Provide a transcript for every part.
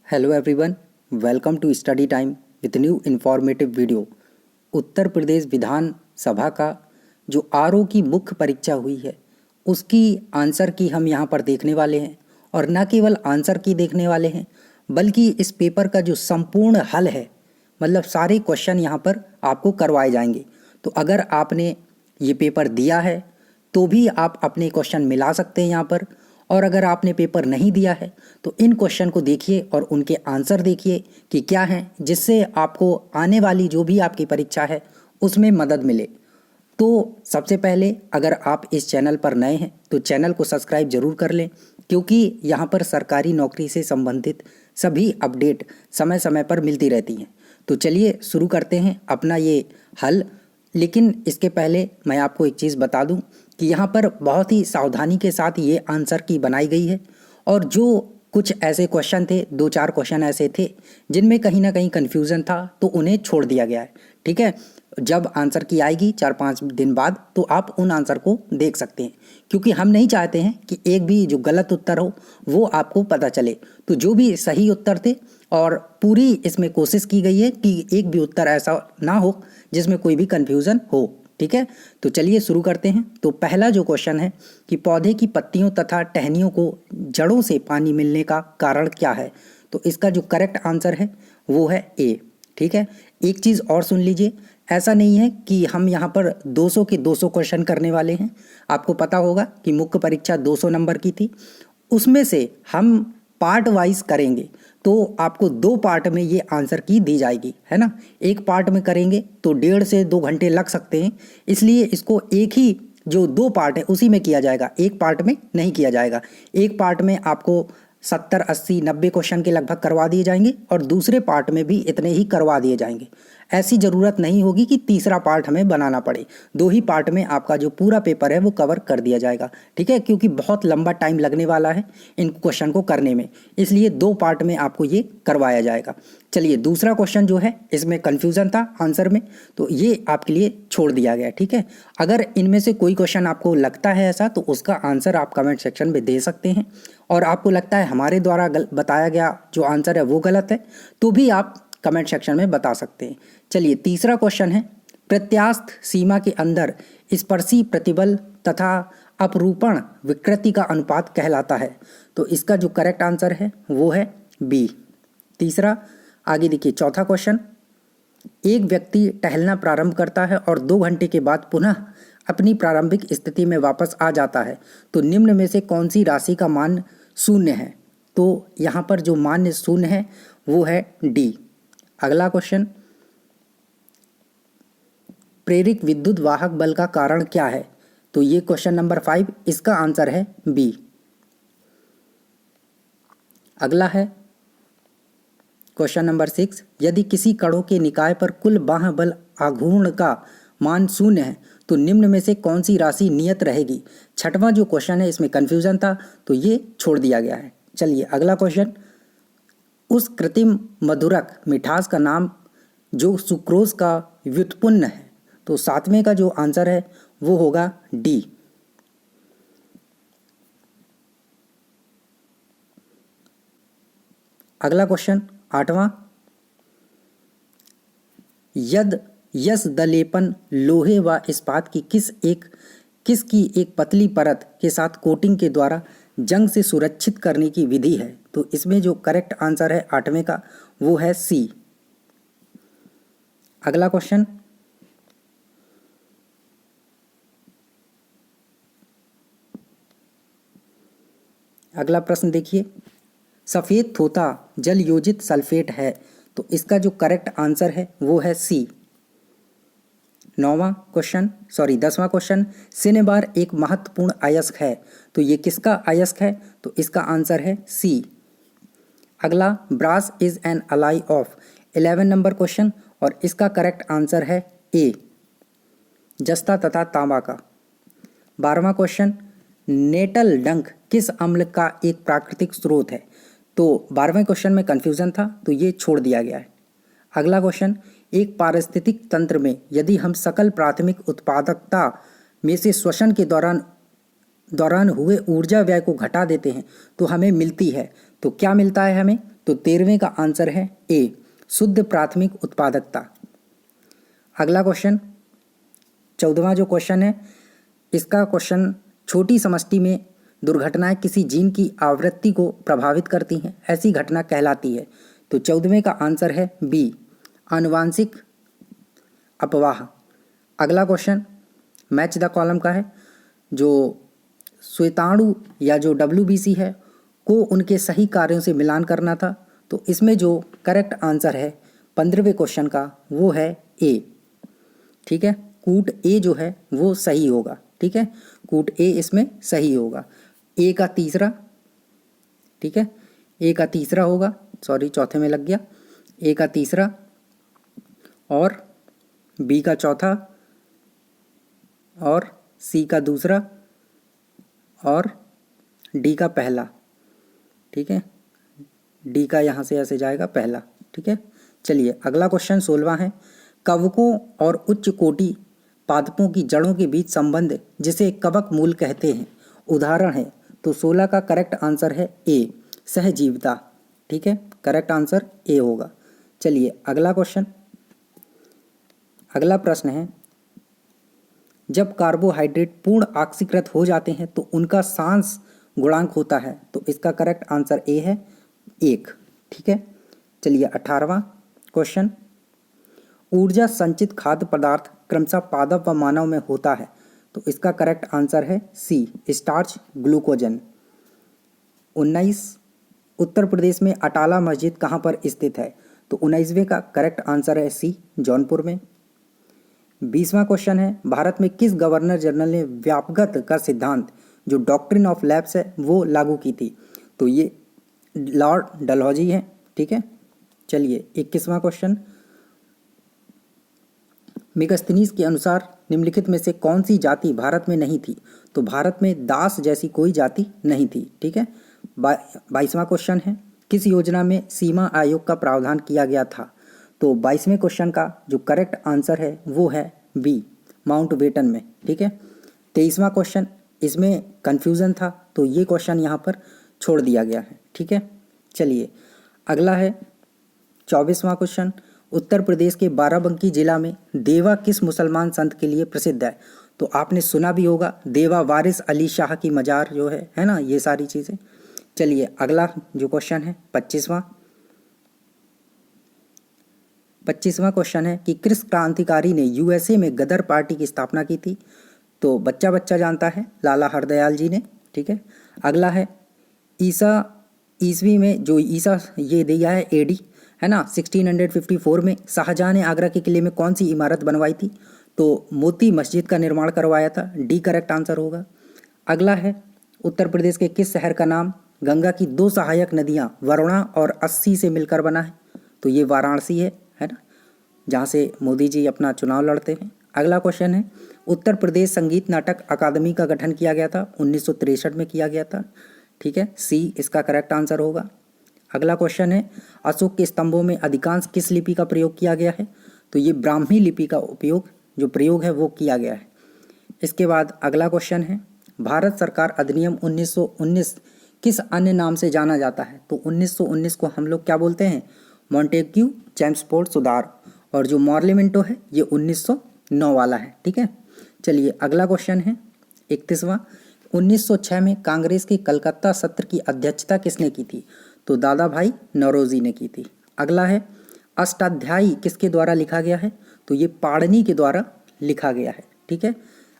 Hello everyone, welcome to study time with new informative video. Uttar Pradesh Vidhan Sabha का जो RO की मुख्य परीक्षा हुई है उसकी आंसर की हम यहाँ पर देखने वाले हैं। और न केवल आंसर की देखने वाले हैं बल्कि इस पेपर का जो संपूर्ण हल है, मतलब सारे क्वेश्चन यहाँ पर आपको करवाए जाएंगे। तो अगर आपने ये पेपर दिया है तो भी आप अपने क्वेश्चन मिला सकते हैं यहाँ पर, और अगर आपने पेपर नहीं दिया है तो इन क्वेश्चन को देखिए और उनके आंसर देखिए कि क्या हैं, जिससे आपको आने वाली जो भी आपकी परीक्षा है उसमें मदद मिले। तो सबसे पहले अगर आप इस चैनल पर नए हैं तो चैनल को सब्सक्राइब जरूर कर लें, क्योंकि यहाँ पर सरकारी नौकरी से संबंधित सभी अपडेट समय समय पर मिलती रहती हैं। तो चलिए शुरू करते हैं अपना ये हल। लेकिन इसके पहले मैं आपको एक चीज़ बता दूं कि यहाँ पर बहुत ही सावधानी के साथ ये आंसर की बनाई गई है, और जो कुछ ऐसे क्वेश्चन थे, 2-4 क्वेश्चन ऐसे थे जिनमें कहीं ना कहीं कन्फ्यूज़न था तो उन्हें छोड़ दिया गया है। ठीक है, जब आंसर की आएगी 4-5 दिन बाद तो आप उन आंसर को देख सकते हैं, क्योंकि हम नहीं चाहते हैं कि एक भी जो गलत उत्तर हो वो आपको पता चले। तो जो भी सही उत्तर थे, और पूरी इसमें कोशिश की गई है कि एक भी उत्तर ऐसा ना हो जिसमें कोई भी कन्फ्यूज़न हो। ठीक है, तो चलिए शुरू करते हैं। तो पहला जो क्वेश्चन है कि पौधे की पत्तियों तथा टहनियों को जड़ों से पानी मिलने का कारण क्या है, तो इसका जो करेक्ट आंसर है वो है ए। ठीक है, एक चीज़ और सुन लीजिए, ऐसा नहीं है कि हम यहाँ पर 200 के 200 क्वेश्चन करने वाले हैं। आपको पता होगा कि मुख्य परीक्षा 200 नंबर की थी, उसमें से हम पार्ट वाइज करेंगे। तो आपको 2 पार्ट में ये आंसर की दी जाएगी, है ना। एक पार्ट में करेंगे तो 1.5 से 2 घंटे लग सकते हैं, इसलिए इसको एक ही जो 2 पार्ट है उसी में किया जाएगा, एक पार्ट में नहीं किया जाएगा। एक पार्ट में आपको 70, 80, 90 क्वेश्चन के लगभग करवा दिए जाएंगे और दूसरे पार्ट में भी इतने ही करवा दिए जाएंगे। ऐसी ज़रूरत नहीं होगी कि तीसरा पार्ट हमें बनाना पड़े, 2 ही पार्ट में आपका जो पूरा पेपर है वो कवर कर दिया जाएगा। ठीक है, क्योंकि बहुत लंबा टाइम लगने वाला है इन क्वेश्चन को करने में, इसलिए 2 पार्ट में आपको ये करवाया जाएगा। चलिए दूसरा क्वेश्चन जो है, इसमें कन्फ्यूज़न था आंसर में, तो ये आपके लिए छोड़ दिया गया। ठीक है, अगर इनमें से कोई क्वेश्चन आपको लगता है ऐसा तो उसका आंसर आप कमेंट सेक्शन में दे सकते हैं, और आपको लगता है हमारे द्वारा बताया गया जो आंसर है वो गलत है तो भी आप कमेंट सेक्शन में बता सकते हैं। चलिए तीसरा क्वेश्चन है, प्रत्यास्थ सीमा के अंदर स्पर्शी प्रतिबल तथा अपरूपण विकृति का अनुपात कहलाता है, तो इसका जो करेक्ट आंसर है वो है बी। तीसरा, आगे देखिए चौथा क्वेश्चन, एक व्यक्ति टहलना प्रारंभ करता है और 2 घंटे के बाद पुनः अपनी प्रारंभिक स्थिति में वापस आ जाता है, तो निम्न में से कौन सी राशि का मान शून्य है, तो यहाँ पर जो मान शून्य है वो है डी। अगला क्वेश्चन, प्रेरित विद्युत वाहक बल का कारण क्या है, तो ये क्वेश्चन नंबर 5, इसका आंसर है बी। अगला है क्वेश्चन नंबर 6, यदि किसी कणों के निकाय पर कुल बाह्य बल आघूर्ण का मान शून्य है तो निम्न में से कौन सी राशि नियत रहेगी। छठवां जो क्वेश्चन है इसमें कन्फ्यूजन था तो ये छोड़ दिया गया है। चलिए अगला क्वेश्चन, उस कृत्रिम मधुरक मिठास का नाम जो सुक्रोज का व्युत्पन्न है, तो 7वें का जो आंसर है वो होगा डी। अगला क्वेश्चन 8वां, यस दलेपन लोहे व इस्पात की किसकी एक पतली परत के साथ कोटिंग के द्वारा जंग से सुरक्षित करने की विधि है, तो इसमें जो करेक्ट आंसर है 8वें का वो है सी। अगला क्वेश्चन, अगला प्रश्न देखिए, सफ़ेद थोथा जल योजित सल्फेट है, तो इसका जो करेक्ट आंसर है वो है सी। 10वां क्वेश्चन, सिनेबार एक महत्वपूर्ण अयस्क है, तो ये किसका अयस्क है, तो इसका आंसर है सी। अगला, brass is an alloy of, 11 number question, और इसका करेक्ट आंसर है ए, जस्ता तथा तांबा का। 12वां क्वेश्चन, नेटल डंक किस अम्ल का एक प्राकृतिक स्रोत है, तो 12वें क्वेश्चन में कन्फ्यूजन था तो ये छोड़ दिया गया है। अगला क्वेश्चन, एक पारिस्थितिक तंत्र में यदि हम सकल प्राथमिक उत्पादकता में से श्वसन के दौरान हुए ऊर्जा व्यय को घटा देते हैं तो हमें मिलती है, तो क्या मिलता है हमें, तो 13वें का आंसर है ए, शुद्ध प्राथमिक उत्पादकता। अगला क्वेश्चन 14वां जो क्वेश्चन है, इसका क्वेश्चन छोटी समष्टि में दुर्घटनाएं किसी जीन की आवृत्ति को प्रभावित करती हैं, ऐसी घटना कहलाती है। तो 14वें का आंसर है बी, आनुवांशिक अपवाह। अगला क्वेश्चन मैच द कॉलम का है, जो श्वेताणु या जो WBC है को उनके सही कार्यों से मिलान करना था। तो इसमें जो करेक्ट आंसर है 15वें क्वेश्चन का वो है ए। ठीक है, कूट ए जो है वो सही होगा। ठीक है, कूट ए इसमें सही होगा। ए का तीसरा, ठीक है, ए का तीसरा होगा, सॉरी चौथे में लग गया, ए का तीसरा और बी का चौथा और सी का दूसरा और डी का पहला। ठीक है, डी का यहाँ से ऐसे जाएगा पहला। ठीक है, चलिए अगला क्वेश्चन 16वां है, कवकों और उच्च कोटि पादपों की जड़ों के बीच संबंध जिसे कवक मूल कहते हैं, उदाहरण है। तो 16 का करेक्ट आंसर है ए, सहजीविता। ठीक है, करेक्ट आंसर ए होगा। चलिए अगला क्वेश्चन, अगला प्रश्न है, जब कार्बोहाइड्रेट पूर्ण ऑक्सीकृत हो जाते हैं तो उनका सांस गुणांक होता है। तो इसका करेक्ट आंसर ए है 1। ठीक है, चलिए 18वां क्वेश्चन, ऊर्जा संचित खाद्य पदार्थ क्रमशः पादप व मानव में होता है। तो इसका करेक्ट आंसर है सी, स्टार्च ग्लूकोजन। 19, उत्तर प्रदेश में अटाला मस्जिद कहाँ पर स्थित है। तो 19वें का करेक्ट आंसर है सी, जौनपुर में। 20वां क्वेश्चन है, भारत में किस गवर्नर जनरल ने व्यापकता का सिद्धांत जो डॉक्ट्रिन ऑफ लैब्स है वो लागू की थी। तो ये लॉर्ड डलहौजी है। ठीक है, चलिए 21वां क्वेश्चन, मेगास्थनीज के अनुसार निम्नलिखित में से कौन सी जाति भारत में नहीं थी। तो भारत में दास जैसी कोई जाति नहीं थी। ठीक है, 22वां क्वेश्चन है, किस योजना में सीमा आयोग का प्रावधान किया गया था। तो 22वें क्वेश्चन का जो करेक्ट आंसर है वो है बी, माउंट बेटन में। ठीक है, 23वां क्वेश्चन, इसमें कन्फ्यूज़न था तो ये क्वेश्चन यहाँ पर छोड़ दिया गया है। ठीक है, चलिए अगला है 24वां क्वेश्चन, उत्तर प्रदेश के बाराबंकी जिला में देवा किस मुसलमान संत के लिए प्रसिद्ध है। तो आपने सुना भी होगा, देवा वारिस अली शाह की मजार जो है ना, ये सारी चीज़ें। चलिए अगला जो क्वेश्चन है 25वां क्वेश्चन है कि किस क्रांतिकारी ने USA में गदर पार्टी की स्थापना की थी। तो बच्चा बच्चा जानता है, लाला हरदयाल जी ने। ठीक है, अगला है ईसवी में जो ईसा ये दिया है AD है ना, 1654 में शाहजहां ने आगरा के किले में कौन सी इमारत बनवाई थी। तो मोती मस्जिद का निर्माण करवाया था, डी करेक्ट आंसर होगा। अगला है, उत्तर प्रदेश के किस शहर का नाम गंगा की 2 सहायक नदियां वरुणा और अस्सी से मिलकर बना है। तो ये वाराणसी है ना, जहाँ से मोदी जी अपना चुनाव लड़ते हैं। अगला क्वेश्चन है, उत्तर प्रदेश संगीत नाटक अकादमी का गठन किया गया था, 1963 में किया गया था। ठीक है, सी इसका करेक्ट आंसर होगा। अगला क्वेश्चन है, अशोक के स्तंभों में अधिकांश किस लिपि का प्रयोग किया गया है। तो ये ब्राह्मी लिपि का प्रयोग है वो किया गया है। इसके बाद अगला क्वेश्चन है, भारत सरकार अधिनियम 1919 किस अन्य नाम से जाना जाता है। तो 1919 को हम लोग क्या बोलते हैं, मॉन्टेग्यू चैम्सफोर्ड सुधार, और जो मॉर्लिमेंटो है ये 1909 वाला है। ठीक है, चलिए अगला क्वेश्चन है 31वां, 1906 में कांग्रेस के कलकत्ता सत्र की अध्यक्षता किसने की थी। तो दादा भाई नौरोजी ने की थी। अगला है, अष्टाध्यायी किसके द्वारा लिखा गया है। तो ये पाणिनि के द्वारा लिखा गया है। ठीक है,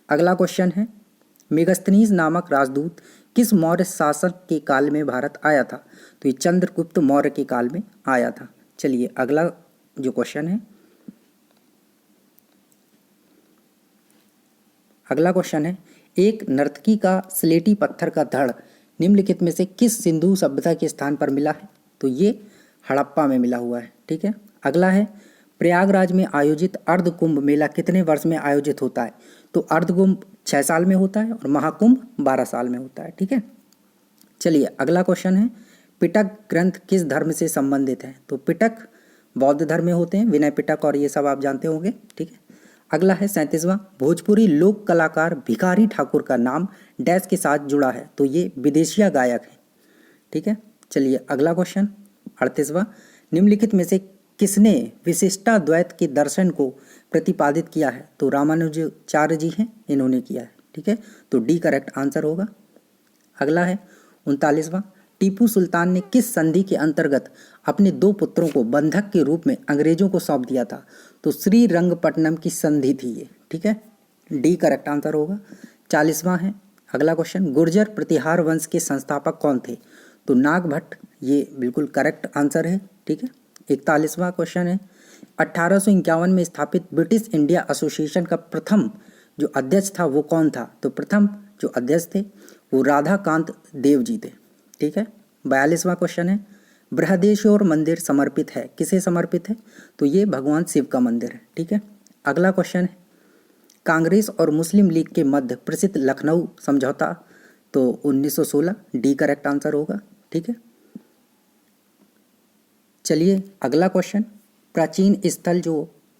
अगला क्वेश्चन है, मेगास्थनीज नामक राजदूत किस मौर्य शासक के काल में भारत आया था। तो ये चंद्रगुप्त मौर्य के काल में आया था। चलिए अगला जो क्वेश्चन है, अगला क्वेश्चन है, एक नर्तकी का स्लेटी पत्थर का धड़ निम्नलिखित में से किस सिंधु सभ्यता के स्थान पर मिला है। तो ये हड़प्पा में मिला हुआ है। ठीक है, अगला है, प्रयागराज में आयोजित अर्ध कुंभ मेला कितने वर्ष में आयोजित होता है। तो अर्ध कुंभ 6 साल में होता है और महाकुंभ 12 साल में होता है। ठीक है, चलिए अगला क्वेश्चन है, पिटक ग्रंथ किस धर्म से संबंधित है। तो पिटक बौद्ध धर्म में होते हैं, विनय पिटक और ये सब आप जानते होंगे। ठीक है, अगला है 37वां, भोजपुरी लोक कलाकार भिखारी ठाकुर का नाम डैश के साथ जुड़ा है। तो ये विदेशिया गायक है। ठीक है, चलिए अगला क्वेश्चन 38वां, निम्नलिखित में से किसने विशिष्टाद्वैत के दर्शन को प्रतिपादित किया है? तो रामानुजाचार्य जी हैं, इन्होंने किया है। ठीक है, तो डी करेक्ट आंसर होगा। अगला है 39वां, टीपू सुल्तान ने किस संधि के अंतर्गत अपने 2 पुत्रों को बंधक के रूप में अंग्रेजों को सौंप दिया था? तो श्रीरंगपट्टनम की संधि थी ये। ठीक है, डी करेक्ट आंसर होगा। 40वां है अगला क्वेश्चन, गुर्जर प्रतिहार वंश के संस्थापक कौन थे? तो नागभट्ट, ये बिल्कुल करेक्ट आंसर है। ठीक है, 41वां क्वेश्चन है, 1851 में स्थापित ब्रिटिश इंडिया एसोसिएशन का प्रथम जो अध्यक्ष था वो कौन था? तो प्रथम जो अध्यक्ष थे वो राधाकांत देव जी थे। ठीक है, 42वां क्वेश्चन है, बृहदेश्वर मंदिर समर्पित है, किसे समर्पित है? तो ये भगवान शिव का मंदिर है। ठीक है, अगला क्वेश्चन है, कांग्रेस और मुस्लिम लीग के मध्य प्रसिद्ध लखनऊ समझौता, तो 1916, डी करेक्ट आंसर होगा। ठीक है, चलिए अगला क्वेश्चन, प्राचीन स्थल जो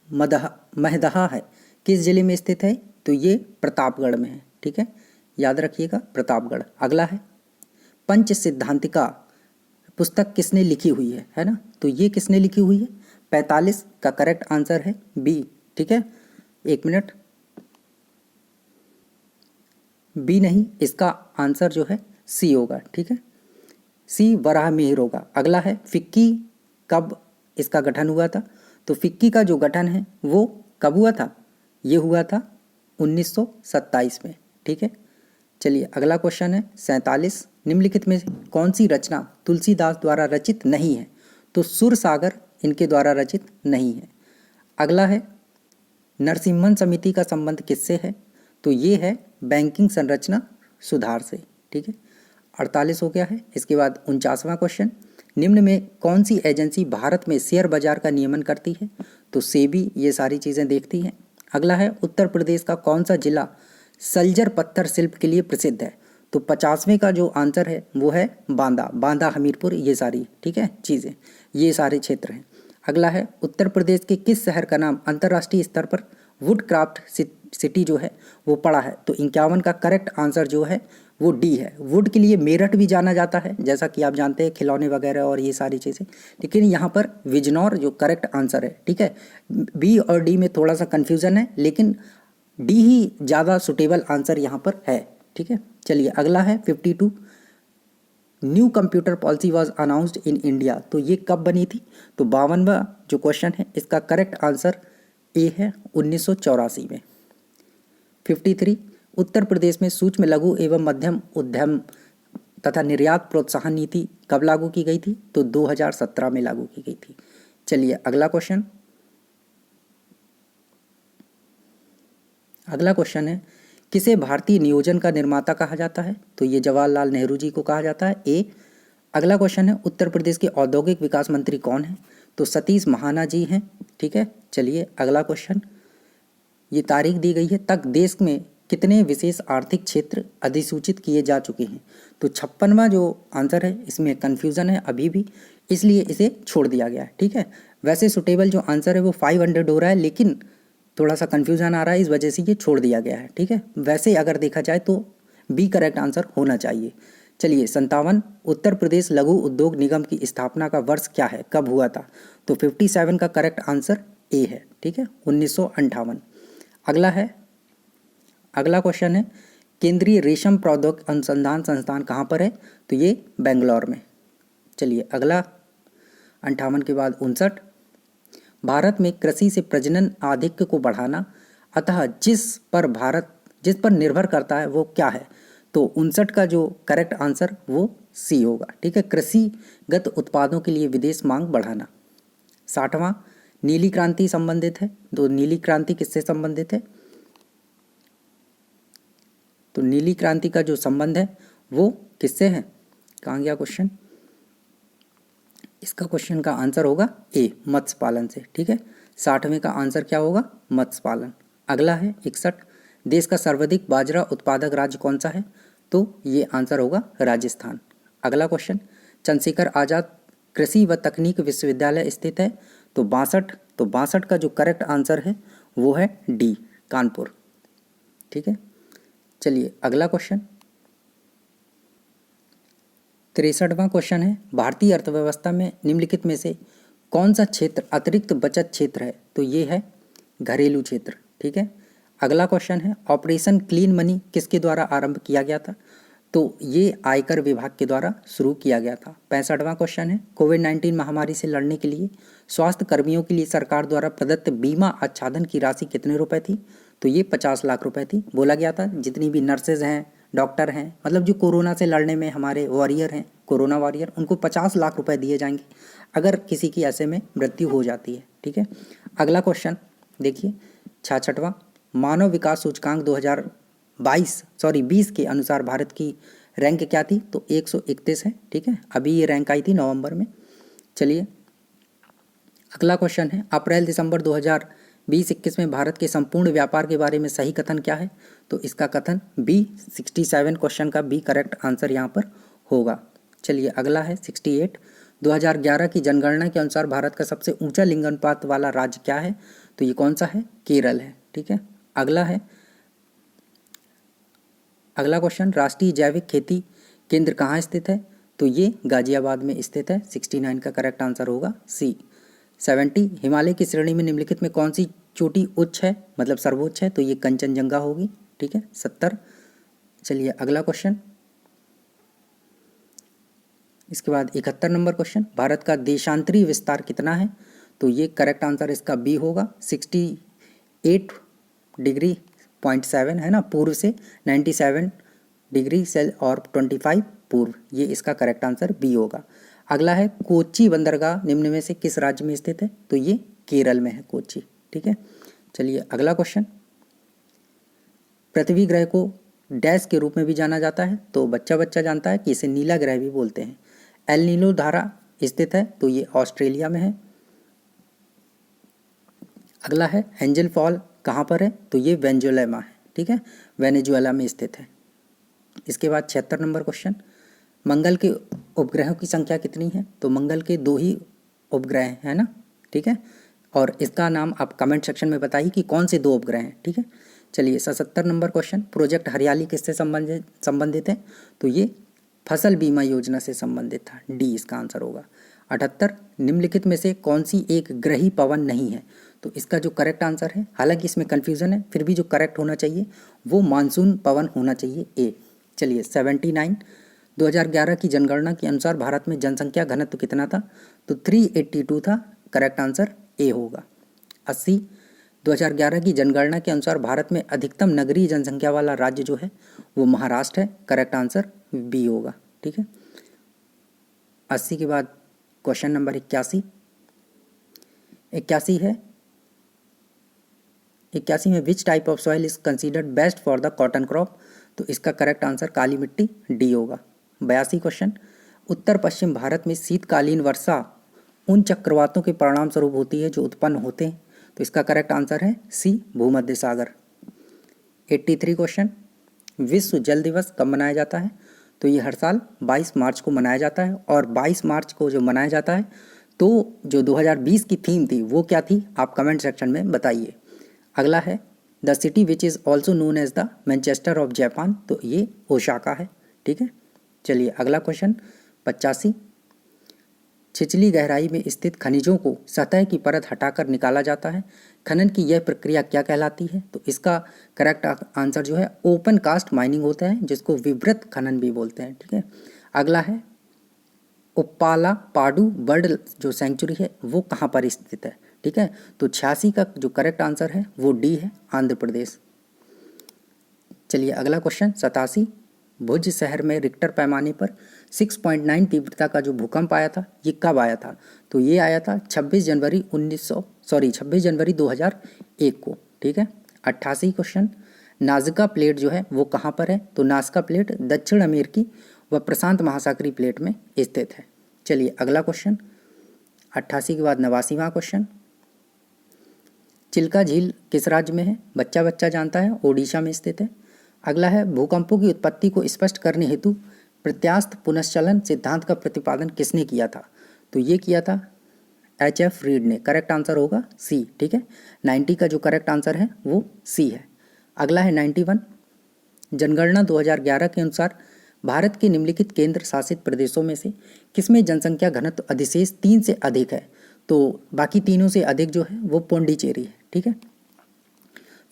महदहा है किस जिले में स्थित है? तो ये प्रतापगढ़ में है। ठीक है, याद रखिएगा प्रतापगढ़। अगला है, पंच सिद्धांतिका पुस्तक किसने लिखी हुई है ना? तो ये किसने लिखी हुई है? 45 का करेक्ट आंसर है बी। ठीक है, 1 मिनट, बी नहीं, इसका आंसर जो है सी होगा। ठीक है, सी वराह मिहिर होगा। अगला है, फिक्की कब इसका गठन हुआ था? तो फिक्की का जो गठन है वो कब हुआ था? ये हुआ था 1927 में। ठीक है, चलिए अगला क्वेश्चन है 47, निम्नलिखित में से कौन सी रचना तुलसीदास द्वारा रचित नहीं है? तो सुर सागर इनके द्वारा रचित नहीं है। अगला है, नरसिम्हन समिति का संबंध किससे है? तो ये है बैंकिंग संरचना सुधार से। ठीक है, 48 हो गया है। इसके बाद 49वां क्वेश्चन, निम्न में कौन सी एजेंसी भारत में शेयर बाजार का नियमन करती है? तो सेबी ये सारी चीज़ें देखती है। अगला है, उत्तर प्रदेश का कौन सा जिला सल्जर पत्थर शिल्प के लिए प्रसिद्ध है? तो 50वें का जो आंसर है वो है बांदा हमीरपुर, ये सारी ठीक है चीज़ें, ये सारे क्षेत्र हैं। अगला है, उत्तर प्रदेश के किस शहर का नाम अंतर्राष्ट्रीय स्तर पर वुड क्राफ्ट सिटी जो है वो पड़ा है? तो 51 का करेक्ट आंसर जो है वो डी है। वुड के लिए मेरठ भी जाना जाता है, जैसा कि आप जानते हैं, खिलौने वगैरह और ये सारी चीज़ें, लेकिन यहाँ पर बिजनौर जो करेक्ट आंसर है। ठीक है, बी और डी में थोड़ा सा कन्फ्यूज़न है, लेकिन डी ही ज़्यादा सुटेबल आंसर यहाँ पर है। ठीक है, चलिए अगला है 52, new computer policy was announced in India, तो ये कब बनी थी? तो 52वां जो क्वेश्चन है इसका करेक्ट आंसर ए है 1984 में। 53, उत्तर प्रदेश में सूक्ष्म लघु एवं मध्यम उद्यम तथा निर्यात प्रोत्साहन नीति कब लागू की गई थी? तो 2017 में लागू की गई थी। चलिए अगला क्वेश्चन, है, किसे भारतीय नियोजन का निर्माता कहा जाता है? तो ये जवाहरलाल नेहरू जी को कहा जाता है, ए। अगला क्वेश्चन है, उत्तर प्रदेश के औद्योगिक विकास मंत्री कौन है? तो सतीश महाना जी हैं। ठीक है, चलिए अगला क्वेश्चन, ये तारीख दी गई है, तक देश में कितने विशेष आर्थिक क्षेत्र अधिसूचित किए जा चुके हैं? तो 56वां जो आंसर है इसमें कन्फ्यूज़न है अभी भी, इसलिए इसे छोड़ दिया गया है। ठीक है, वैसे सुटेबल जो आंसर है वो 500 हो रहा है, लेकिन थोड़ा सा कन्फ्यूज़न आ रहा है, इस वजह से ये छोड़ दिया गया है। ठीक है, वैसे अगर देखा जाए तो बी करेक्ट आंसर होना चाहिए। चलिए 57, उत्तर प्रदेश लघु उद्योग निगम की स्थापना का वर्ष क्या है, कब हुआ था? तो 57 का करेक्ट आंसर ए है। ठीक है, 1958। अगला क्वेश्चन है, केंद्रीय रेशम प्रौद्योगिकी अनुसंधान संस्थान कहाँ पर है? तो ये बेंगलोर में। चलिए अगला 58 के बाद 59, भारत में कृषि से प्रजनन आधिक्य को बढ़ाना, अतः जिस पर निर्भर करता है वो क्या है? तो 59 का जो करेक्ट आंसर वो सी होगा। ठीक है, कृषिगत उत्पादों के लिए विदेश मांग बढ़ाना। 60वां, नीली क्रांति संबंधित है, तो नीली क्रांति किससे संबंधित है? तो नीली क्रांति का जो संबंध है वो किससे है? कहाँ गया क्वेश्चन? इसका क्वेश्चन का आंसर होगा ए, मत्स्य पालन से। ठीक है, 60वें का आंसर क्या होगा? मत्स्य पालन। अगला है 61, देश का सर्वाधिक बाजरा उत्पादक राज्य कौन सा है? तो ये आंसर होगा राजस्थान। अगला क्वेश्चन, चंद्रशेखर आजाद कृषि व तकनीक विश्वविद्यालय स्थित है, तो 62, तो 62 का जो करेक्ट आंसर है वो है डी, कानपुर। ठीक है, चलिए अगला क्वेश्चन, 63वां क्वेश्चन है, भारतीय अर्थव्यवस्था में निम्नलिखित में से कौन सा क्षेत्र अतिरिक्त बचत क्षेत्र है? तो ये है घरेलू क्षेत्र। ठीक है। अगला क्वेश्चन है, ऑपरेशन क्लीन मनी किसके द्वारा आरंभ किया गया था? तो ये आयकर विभाग के द्वारा शुरू किया गया था। 65वां क्वेश्चन है, कोविड-19 महामारी से लड़ने के लिए स्वास्थ्य कर्मियों के लिए सरकार द्वारा प्रदत्त बीमा आच्छादन की राशि कितने रुपए थी? तो ये 50 लाख रुपए थी। बोला गया था जितनी भी नर्सेज हैं, डॉक्टर हैं, मतलब जो कोरोना से लड़ने में हमारे वॉरियर हैं, कोरोना वॉरियर, उनको 50 लाख रुपए दिए जाएंगे अगर किसी की ऐसे में मृत्यु हो जाती है। ठीक है। अगला क्वेश्चन देखिए, 66वां, मानव विकास सूचकांक 2020 के अनुसार भारत की रैंक क्या थी? तो 131 है। ठीक है। अभी ये रैंक आई थी नवंबर में। चलिए अगला क्वेश्चन है, अप्रैल दिसंबर 2020-21 में भारत के संपूर्ण व्यापार के बारे में सही कथन क्या है? तो इसका कथन बी, 67 क्वेश्चन का बी करेक्ट आंसर यहाँ पर होगा। चलिए अगला है 68, 2011 की जनगणना के अनुसार भारत का सबसे ऊंचा लिंग अनुपात वाला राज्य क्या है? तो ये कौन सा है? केरल है। ठीक है। अगला क्वेश्चन, राष्ट्रीय जैविक खेती केंद्र कहाँ स्थित है? तो ये गाजियाबाद में स्थित है। 69 का करेक्ट आंसर होगा सी। 70, हिमालय की श्रेणी में निम्नलिखित में कौन सी चोटी उच्च है, मतलब सर्वोच्च है? तो ये कंचनजंगा होगी। ठीक है। 70। चलिए अगला क्वेश्चन, इसके बाद 71 नंबर क्वेश्चन, भारत का देशांतरी विस्तार कितना है? तो ये करेक्ट आंसर इसका बी होगा। 68.7 है ना पूर्व से, 97 डिग्री सेल और 25 पूर्व, ये इसका करेक्ट आंसर बी होगा। अगला है, कोच्चि बंदरगाह निम्न में से किस राज्य में स्थित है? तो ये केरल में है कोच्चि। ठीक है। चलिए अगला क्वेश्चन, पृथ्वी ग्रह को डैश के रूप में भी जाना जाता है? तो बच्चा बच्चा जानता है कि इसे नीला ग्रह भी बोलते हैं। एल नीनो धारा स्थित है? तो ये ऑस्ट्रेलिया में है। अगला है, एंजल फॉल कहाँ पर है? तो ये वेनेजुएला है। ठीक है, वेनेजुएला में स्थित है। इसके बाद 76 नंबर क्वेश्चन, मंगल के उपग्रहों की संख्या कितनी है? तो मंगल के 2 ही उपग्रह हैं ना। ठीक है, और इसका नाम आप कमेंट सेक्शन में बताइए कि कौन से 2 उपग्रह हैं। ठीक है। चलिए 77 नंबर क्वेश्चन, प्रोजेक्ट हरियाली किससे संबंधित है? तो ये फसल बीमा योजना से संबंधित था। डी इसका आंसर होगा। 78, निम्नलिखित में से कौन सी एक ग्रही पवन नहीं है? तो इसका जो करेक्ट आंसर है, हालांकि इसमें कन्फ्यूजन है, फिर भी जो करेक्ट होना चाहिए वो मानसून पवन होना चाहिए, ए। चलिए 79, 2011 की जनगणना के अनुसार भारत में जनसंख्या घनत्व कितना था? तो 382 था। करेक्ट आंसर ए होगा। 80, 2011 की जनगणना के अनुसार भारत में अधिकतम नगरीय जनसंख्या वाला राज्य जो है वो महाराष्ट्र है। करेक्ट आंसर बी होगा। ठीक है। 80 के बाद क्वेश्चन नंबर 81 है, 81 में which type of soil is considered best for the cotton crop? तो इसका करेक्ट आंसर काली मिट्टी, डी होगा। 82 क्वेश्चन, उत्तर पश्चिम भारत में शीतकालीन वर्षा उन चक्रवातों के परिणाम स्वरूप होती है जो उत्पन्न होते हैं? तो इसका करेक्ट आंसर है सी, भूमध्य सागर। 83 क्वेश्चन, विश्व जल दिवस कब मनाया जाता है? तो ये हर साल 22 मार्च को मनाया जाता है। और 22 मार्च को जो मनाया जाता है, तो जो 2020 की थीम थी वो क्या थी, आप कमेंट सेक्शन में बताइए। अगला है, the city which is also known as the Manchester of Japan? तो ये ओसाका है। ठीक है। चलिए अगला क्वेश्चन 85, छिछली गहराई में स्थित खनिजों को सतह की परत हटाकर निकाला जाता है, खनन की यह प्रक्रिया क्या कहलाती है? तो इसका करेक्ट आंसर जो है ओपन कास्ट माइनिंग होता है, जिसको विवृत खनन भी बोलते हैं। ठीक है। अगला है, उप्पाला पाडू बर्ड जो सेंचुरी है वो कहाँ पर स्थित है? ठीक है, तो 86 का जो करेक्ट आंसर है वो डी है, आंध्र प्रदेश। चलिए अगला क्वेश्चन 87, भुज शहर में रिक्टर पैमाने पर 6.9 तीव्रता का जो भूकंप आया था ये कब आया था? तो ये आया था 26 जनवरी 2001 को। ठीक है। 88 क्वेश्चन, नाज़का प्लेट जो है वो कहाँ पर है? तो नाज़का प्लेट दक्षिण अमेरिकी व प्रशांत महासागरीय प्लेट में स्थित है। चलिए अगला क्वेश्चन 88 के बाद 89वां क्वेश्चन, चिल्का झील किस राज्य में है? बच्चा बच्चा जानता है, ओडिशा में स्थित है। अगला है, भूकंपों की उत्पत्ति को स्पष्ट करने हेतु प्रत्यास्थ पुनश्चलन सिद्धांत का प्रतिपादन किसने किया था? तो ये किया था H.F. रीड ने। करेक्ट आंसर होगा सी। ठीक है। 90 का जो करेक्ट आंसर है वो सी है। अगला है 91, जनगणना 2011 के अनुसार भारत के निम्नलिखित केंद्र शासित प्रदेशों में से किसमें जनसंख्या घनत्व अधिशेष 3 से अधिक है? तो बाकी तीनों से अधिक जो है वो पौंडीचेरी है। ठीक है,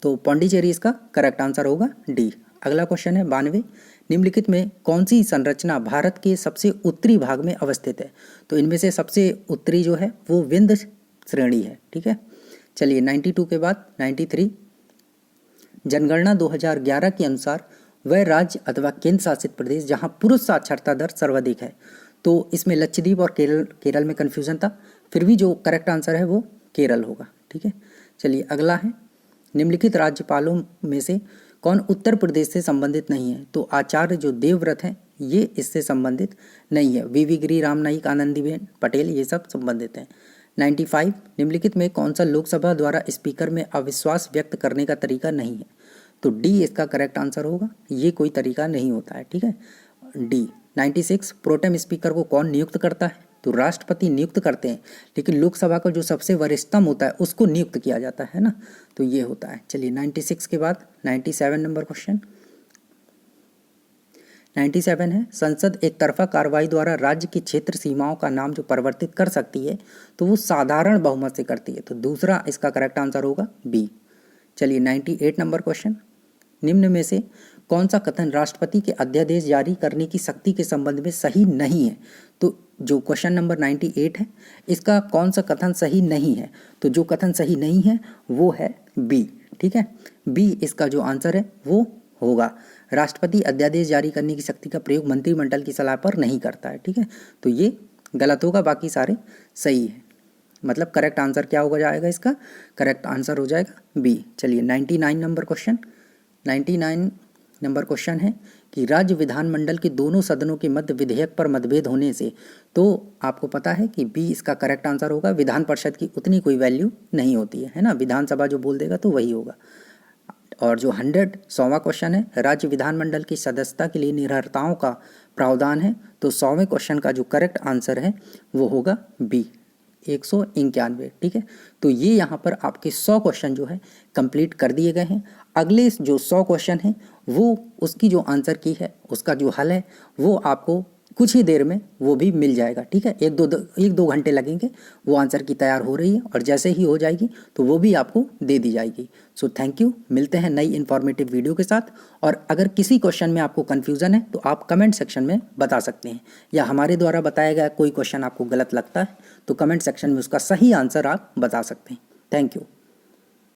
तो पौंडीचेरी इसका करेक्ट आंसर होगा डी। अगला क्वेश्चन है 92, निम्नलिखित में कौन सी संरचना भारत के सबसे उत्तरी भाग में अवस्थित है? तो इनमें से सबसे उत्तरी जो है वो विंध्य श्रेणी है। ठीक है, चलिए 92 के बाद 93, जनगणना 2011 के अनुसार वह राज्य अथवा केंद्र शासित प्रदेश जहां पुरुष साक्षरता दर सर्वाधिक है। तो इसमें लक्षद्वीप और केरल में कन्फ्यूजन था, फिर भी जो करेक्ट आंसर है वो केरल होगा। ठीक है, चलिए अगला है, निम्नलिखित राज्यपालों में से कौन उत्तर प्रदेश से संबंधित नहीं है? तो आचार्य जो देवव्रत हैं ये इससे संबंधित नहीं है। वी गिरी, राम नाईक, आनंदीबेन पटेल ये सब संबंधित हैं। 95, निम्नलिखित में कौन सा लोकसभा द्वारा स्पीकर में अविश्वास व्यक्त करने का तरीका नहीं है? तो डी इसका करेक्ट आंसर होगा, ये कोई तरीका नहीं होता है। ठीक है, डी। 96, प्रोटेम स्पीकर को कौन नियुक्त करता है? तो राष्ट्रपति नियुक्त करते हैं, लेकिन लोकसभा का जो सबसे वरिष्ठतम होता है उसको नियुक्त किया जाता है ना, तो ये होता है। चलिए 96 के बाद 97 नंबर क्वेश्चन। 97 है, संसद एक तरफा कार्रवाई द्वारा राज्य की क्षेत्र सीमाओं का नाम जो परिवर्तित कर सकती है तो वो साधारण बहुमत से करती है। तो दूसरा इसका करेक्ट आंसर होगा बी। चलिए 98 नंबर क्वेश्चन, निम्न में से कौन सा कथन राष्ट्रपति के अध्यादेश जारी करने की शक्ति के संबंध में सही नहीं है? तो जो क्वेश्चन नंबर 98 है इसका कौन सा कथन सही नहीं है? तो जो कथन सही नहीं है वो है बी। ठीक है, बी इसका जो आंसर है वो होगा, राष्ट्रपति अध्यादेश जारी करने की शक्ति का प्रयोग मंत्रिमंडल की सलाह पर नहीं करता है। ठीक है, तो ये गलत होगा, बाकी सारे सही है। मतलब करेक्ट आंसर क्या होगा जाएगा इसका? करेक्ट आंसर हो जाएगा बी। चलिए 99 नंबर क्वेश्चन। 99 नंबर क्वेश्चन है कि राज्य विधानमंडल के दोनों सदनों के मध्य विधेयक पर मतभेद होने से, तो आपको पता है कि बी इसका करेक्ट आंसर होगा, विधान परिषद की उतनी कोई वैल्यू नहीं होती है ना, विधानसभा जो बोल देगा तो वही होगा। और जो 100वां क्वेश्चन है, राज्य विधानमंडल की सदस्यता के लिए निरर्हताओं का प्रावधान है, तो 100वें क्वेश्चन का जो करेक्ट आंसर है वो होगा बी, 191। ठीक है, तो ये यहाँ पर आपके 100 क्वेश्चन जो है कंप्लीट कर दिए गए हैं। अगले जो 100 क्वेश्चन हैं वो उसकी जो आंसर की है उसका जो हल है वो आपको कुछ ही देर में वो भी मिल जाएगा। ठीक है, एक दो घंटे लगेंगे, वो आंसर की तैयार हो रही है और जैसे ही हो जाएगी तो वो भी आपको दे दी जाएगी। सो थैंक यू, मिलते हैं नई इन्फॉर्मेटिव वीडियो के साथ। और अगर किसी क्वेश्चन में आपको कन्फ्यूज़न है तो आप कमेंट सेक्शन में बता सकते हैं, या हमारे द्वारा बताया गया कोई क्वेश्चन आपको गलत लगता है तो कमेंट सेक्शन में उसका सही आंसर आप बता सकते हैं। Thank you.